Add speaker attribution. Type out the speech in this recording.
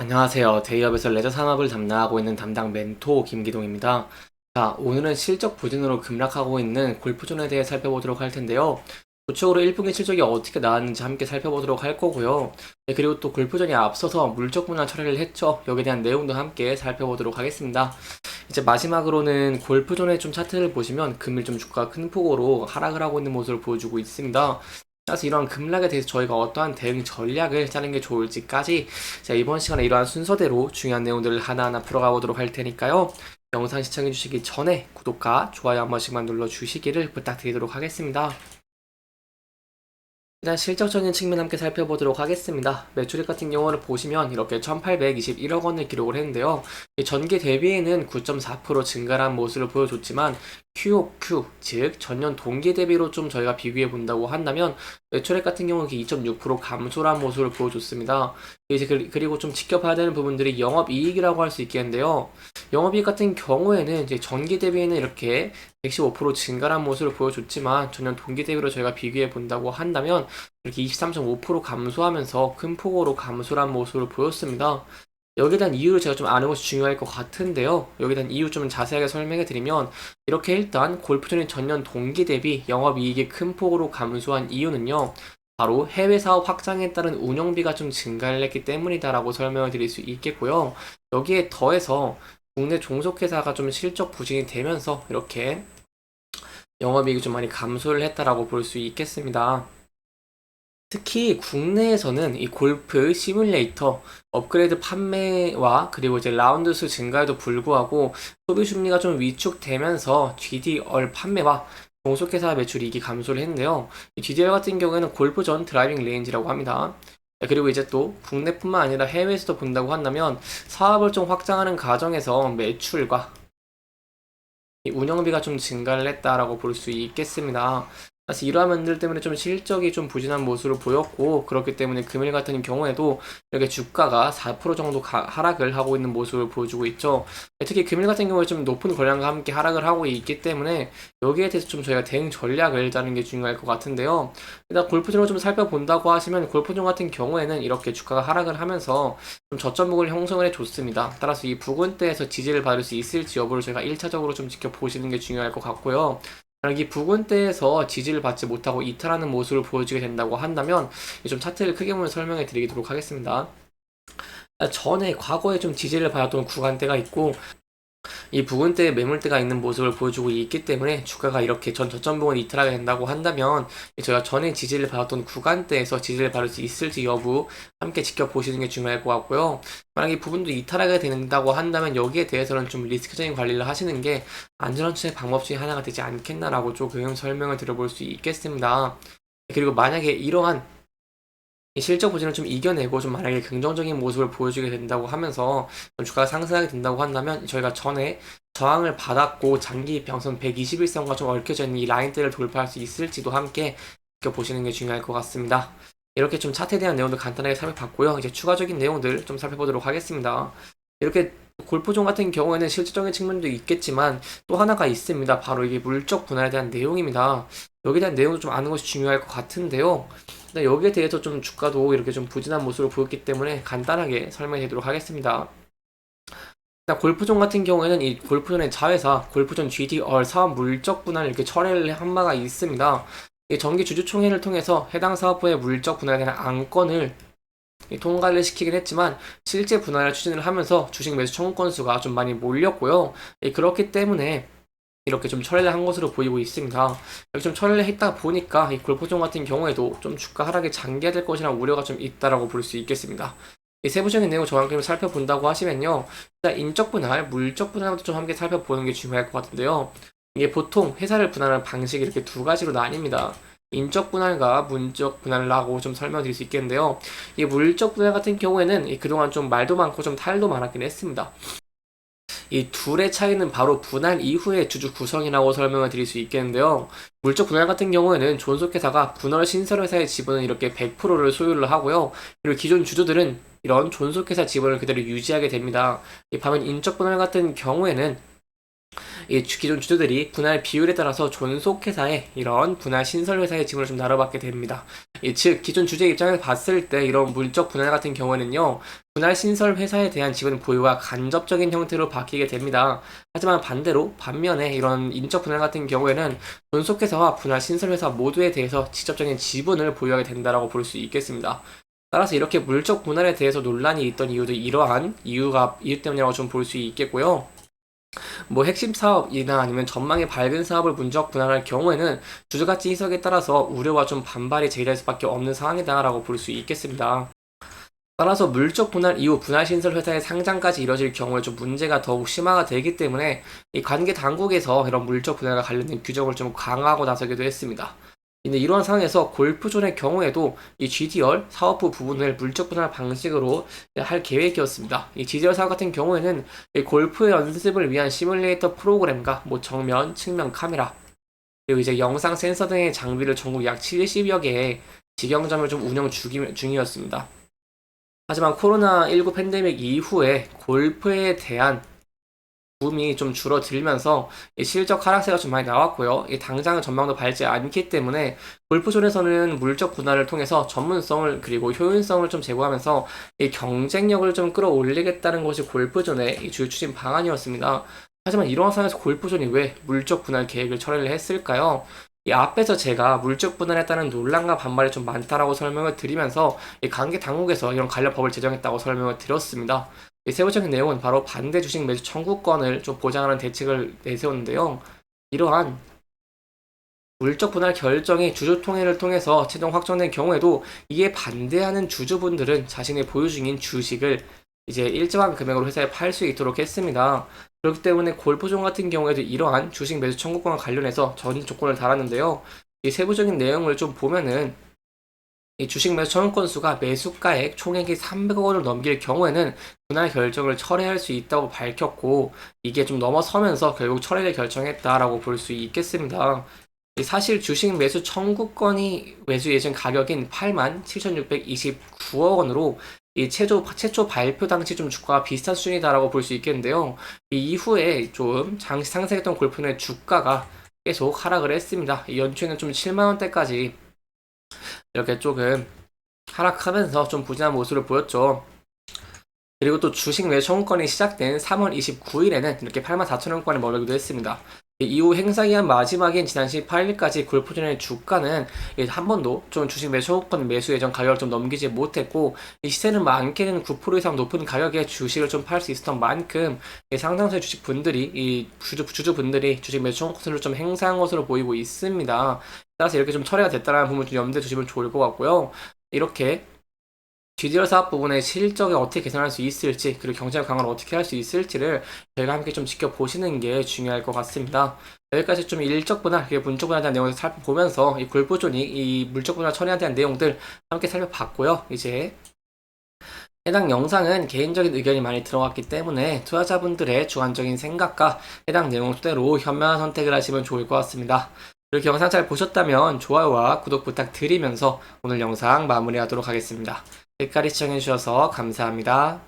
Speaker 1: 안녕하세요. 대기업에서 레저 산업을 담당하고 있는 담당 멘토 김기동입니다. 자, 오늘은 실적 부진으로 급락하고 있는 골프존에 대해 살펴보도록 할 텐데요. 구체적으로 1분기 실적이 어떻게 나왔는지 함께 살펴보도록 할 거고요. 네, 그리고 또 골프존이 앞서서 물적 분할 처리를 했죠. 여기에 대한 내용도 함께 살펴보도록 하겠습니다. 이제 마지막으로는 골프존의 좀 차트를 보시면 금일 좀 주가가 큰 폭으로 하락을 하고 있는 모습을 보여주고 있습니다. 따라서 이러한 급락에 대해서 저희가 어떠한 대응 전략을 짜는 게 좋을지까지 자, 이번 시간에 이러한 순서대로 중요한 내용들을 하나하나 풀어가 보도록 할 테니까요. 영상 시청해 주시기 전에 구독과 좋아요 한 번씩만 눌러 주시기를 부탁드리도록 하겠습니다. 일단 실적적인 측면 함께 살펴보도록 하겠습니다. 매출액 같은 경우를 보시면 이렇게 1821억 원을 기록을 했는데요. 전기 대비에는 9.4% 증가한 모습을 보여줬지만 QOQ, 즉 전년 동기 대비로 좀 저희가 비교해 본다고 한다면 매출액 같은 경우는 2.6% 감소한 모습을 보여줬습니다. 이제 그리고 좀 지켜봐야 되는 부분들이 영업이익이라고 할 수 있겠는데요. 영업이익 같은 경우에는 이제 전기 대비에는 이렇게 115% 증가한 모습을 보여줬지만 전년 동기 대비로 저희가 비교해 본다고 한다면 이렇게 23.5% 감소하면서 큰 폭으로 감소한 모습을 보였습니다. 여기에 대한 이유를 제가 좀 아는 것이 중요할 것 같은데요. 여기에 대한 이유 좀 자세하게 설명해 드리면 이렇게 일단 골프존이 전년 동기 대비 영업이익이 큰 폭으로 감소한 이유는요. 바로 해외 사업 확장에 따른 운영비가 좀 증가를 했기 때문이다라고 설명을 드릴 수 있겠고요. 여기에 더해서 국내 종속회사가 좀 실적 부진이 되면서 이렇게 영업이익이 좀 많이 감소를 했다라고 볼 수 있겠습니다. 특히 국내에서는 이 골프 시뮬레이터 업그레이드 판매와 그리고 이제 라운드 수 증가에도 불구하고 소비 심리가 좀 위축되면서 GDR 판매와 종속회사 매출이익이 감소를 했는데요. 이 GDR 같은 경우에는 골프 전 드라이빙 레인지라고 합니다. 네, 그리고 이제 또 국내뿐만 아니라 해외에서도 본다고 한다면 사업을 좀 확장하는 과정에서 매출과 이 운영비가 좀 증가를 했다라고 볼 수 있겠습니다. 사실 이러한 면들 때문에 좀 실적이 좀 부진한 모습을 보였고 그렇기 때문에 금일 같은 경우에도 이렇게 주가가 4% 정도 하락을 하고 있는 모습을 보여주고 있죠. 특히 금일 같은 경우에 좀 높은 거래량과 함께 하락을 하고 있기 때문에 여기에 대해서 좀 저희가 대응 전략을 짜는 게 중요할 것 같은데요. 일단 골프존을 좀 살펴본다고 하시면 골프존 같은 경우에는 이렇게 주가가 하락을 하면서 좀 저점목을 형성을 해줬습니다. 따라서 이 부근대에서 지지를 받을 수 있을지 여부를 저희가 1차적으로 좀 지켜보시는 게 중요할 것 같고요. 만약 이 부근대에서 지지를 받지 못하고 이탈하는 모습을 보여주게 된다고 한다면 좀 차트를 크게 보면 설명해 드리도록 하겠습니다. 전에 과거에 좀 지지를 받았던 구간대가 있고 이 부근대에 매물대가 있는 모습을 보여주고 있기 때문에 주가가 이렇게 전 저점 부분 이탈하게 된다고 한다면 저희가 전에 지지를 받았던 구간대에서 지지를 받을 수 있을지 여부 함께 지켜보시는 게 중요할 것 같고요. 만약 이 부분도 이탈하게 된다고 한다면 여기에 대해서는 좀 리스크적인 관리를 하시는 게 안전한체의 방법 중에 하나가 되지 않겠나라고 조금 설명을 드려볼 수 있겠습니다. 그리고 만약에 이러한 이 실적 부진을 좀 이겨내고 좀 만약에 긍정적인 모습을 보여주게 된다고 하면서 좀 주가가 상승하게 된다고 한다면 저희가 전에 저항을 받았고 장기 평선 121선과 좀 얽혀져 있는 이 라인대를 돌파할 수 있을지도 함께 지켜보시는 게 중요할 것 같습니다. 이렇게 좀 차트에 대한 내용도 간단하게 살펴봤고요. 이제 추가적인 내용들 좀 살펴보도록 하겠습니다. 이렇게 골프존 같은 경우에는 실질적인 측면도 있겠지만 또 하나가 있습니다. 바로 이게 물적 분할에 대한 내용입니다. 여기에 대한 내용도 좀 아는 것이 중요할 것 같은데요. 근데 여기에 대해서 좀 주가도 이렇게 좀 부진한 모습을 보였기 때문에 간단하게 설명해 드리도록 하겠습니다. 일단 골프존 같은 경우에는 이 골프존의 자회사, 골프존 GDR 사업 물적 분할 이렇게 철회를 한 바가 있습니다. 이 정기 주주총회를 통해서 해당 사업부의 물적 분할에 대한 안건을 통과를 시키긴 했지만 실제 분할을 추진을 하면서 주식 매수 청구 건수가 좀 많이 몰렸고요. 그렇기 때문에 이렇게 좀 철회를 한 것으로 보이고 있습니다. 이렇게 좀 철회를 했다 보니까 이 골프존 같은 경우에도 좀 주가 하락이 장기화될 것이라는 우려가 좀 있다라고 볼 수 있겠습니다. 이 세부적인 내용 정확히 살펴본다고 하시면요. 일단 인적 분할, 물적 분할도 좀 함께 살펴보는 게 중요할 것 같은데요. 이게 보통 회사를 분할하는 방식이 이렇게 두 가지로 나뉩니다. 인적 분할과 문적 분할라고 좀 설명드릴 수 있겠는데요. 이 물적 분할 같은 경우에는 그동안 좀 말도 많고 좀 탈도 많았긴 했습니다. 이 둘의 차이는 바로 분할 이후의 주주 구성이라고 설명을 드릴 수 있겠는데요. 물적 분할 같은 경우에는 존속회사가 분할 신설회사의 지분은 이렇게 100%를 소유를 하고요. 그리고 기존 주주들은 이런 존속회사 지분을 그대로 유지하게 됩니다. 반면 인적 분할 같은 경우에는 이 기존 주주들이 분할 비율에 따라서 존속회사의 이런 분할 신설회사의 지분을 좀 나눠받게 됩니다. 즉 기존 주주 입장에서 봤을 때 이런 물적 분할 같은 경우에는요, 분할 신설 회사에 대한 지분 보유가 간접적인 형태로 바뀌게 됩니다. 하지만 반면에 이런 인적 분할 같은 경우에는 존속회사와 분할 신설 회사 모두에 대해서 직접적인 지분을 보유하게 된다라고 볼 수 있겠습니다. 따라서 이렇게 물적 분할에 대해서 논란이 있던 이유도 이러한 이유 때문이라고 좀 볼 수 있겠고요. 뭐 핵심 사업이나 아니면 전망이 밝은 사업을 문적 분할할 경우에는 주주가치 희석에 따라서 우려와 좀 반발이 제기될 수밖에 없는 상황이다라고 볼 수 있겠습니다. 따라서 물적 분할 이후 분할 신설 회사의 상장까지 이뤄질 경우에 좀 문제가 더욱 심화가 되기 때문에 이 관계 당국에서 이런 물적 분할과 관련된 규정을 좀 강화하고 나서기도 했습니다. 근데 이러한 상황에서 골프존의 경우에도 이 GDR 사업부 부분을 물적 분할 방식으로 할 계획이었습니다. 이 GDR 사업 같은 경우에는 이 골프 연습을 위한 시뮬레이터 프로그램과 뭐 정면, 측면 카메라, 그리고 이제 영상 센서 등의 장비를 전국 약 70여 개의 직영점을 좀 중이었습니다. 하지만 코로나19 팬데믹 이후에 골프에 대한 붐이 좀 줄어들면서 실적 하락세가 좀 많이 나왔고요. 당장은 전망도 밝지 않기 때문에 골프존에서는 물적 분할을 통해서 전문성을 그리고 효율성을 좀 제고하면서 경쟁력을 좀 끌어올리겠다는 것이 골프존의 주요 추진 방안이었습니다. 하지만 이러한 상황에서 골프존이 왜 물적 분할 계획을 철회를 했을까요? 이 앞에서 제가 물적 분할에 따른 논란과 반발이 좀 많다라고 설명을 드리면서 이 관계 당국에서 이런 관련 법을 제정했다고 설명을 드렸습니다. 이 세부적인 내용은 바로 반대 주식 매수 청구권을 좀 보장하는 대책을 내세웠는데요. 이러한 물적 분할 결정이 주주 통해를 통해서 최종 확정된 경우에도 이에 반대하는 주주분들은 자신의 보유 중인 주식을 이제 일정한 금액으로 회사에 팔 수 있도록 했습니다. 그렇기 때문에 골프존 같은 경우에도 이러한 주식 매수 청구권과 관련해서 전 조건을 달았는데요. 이 세부적인 내용을 좀 보면은 이 주식 매수 청구권 수가 매수가액 총액이 300억 원을 넘길 경우에는 분할 결정을 철회할 수 있다고 밝혔고, 이게 좀 넘어서면서 결국 철회를 결정했다라고 볼 수 있겠습니다. 사실 주식 매수 청구권이 매수 예정 가격인 87,629억 원으로 이 최초 발표 당시 좀 주가가 비슷한 수준이다라고 볼 수 있겠는데요. 이 이후에 좀 장시 상승했던 골프의 주가가 계속 하락을 했습니다. 연초에는 좀 7만 원대까지 이렇게 조금 하락하면서 좀 부진한 모습을 보였죠. 그리고 또 주식 매수 청구권이 시작된 3월 29일에는 이렇게 84,000원권에 머물기도 했습니다. 이후 행사기한 마지막인 지난 18일까지 골프존의 주가는 한 번도 좀 주식 매수 청구권 매수 예정 가격을 좀 넘기지 못했고, 이 시세는 많게는 9% 이상 높은 가격에 주식을 좀 팔 수 있었던 만큼 상당수의 주식분들이 이 주주분들이 주식 매수 청구권을 좀 행사한 것으로 보이고 있습니다. 따라서 이렇게 좀 처리가 됐다는 부분을 좀 염두에 두시면 좋을 것 같고요. 이렇게 GDR 사업 부분의 실적을 어떻게 개선할 수 있을지, 그리고 경쟁 강화를 어떻게 할 수 있을지를 저희가 함께 좀 지켜보시는 게 중요할 것 같습니다. 여기까지 좀 일적 분할, 그리고 문적 분할에 대한 내용을 살펴보면서 이 골프존이 이 물적 분할 처리에 대한 내용들 함께 살펴봤고요. 이제 해당 영상은 개인적인 의견이 많이 들어갔기 때문에 투자자분들의 주관적인 생각과 해당 내용 토대로 현명한 선택을 하시면 좋을 것 같습니다. 이렇게 영상 잘 보셨다면 좋아요와 구독 부탁드리면서 오늘 영상 마무리하도록 하겠습니다. 여기까지 시청해주셔서 감사합니다.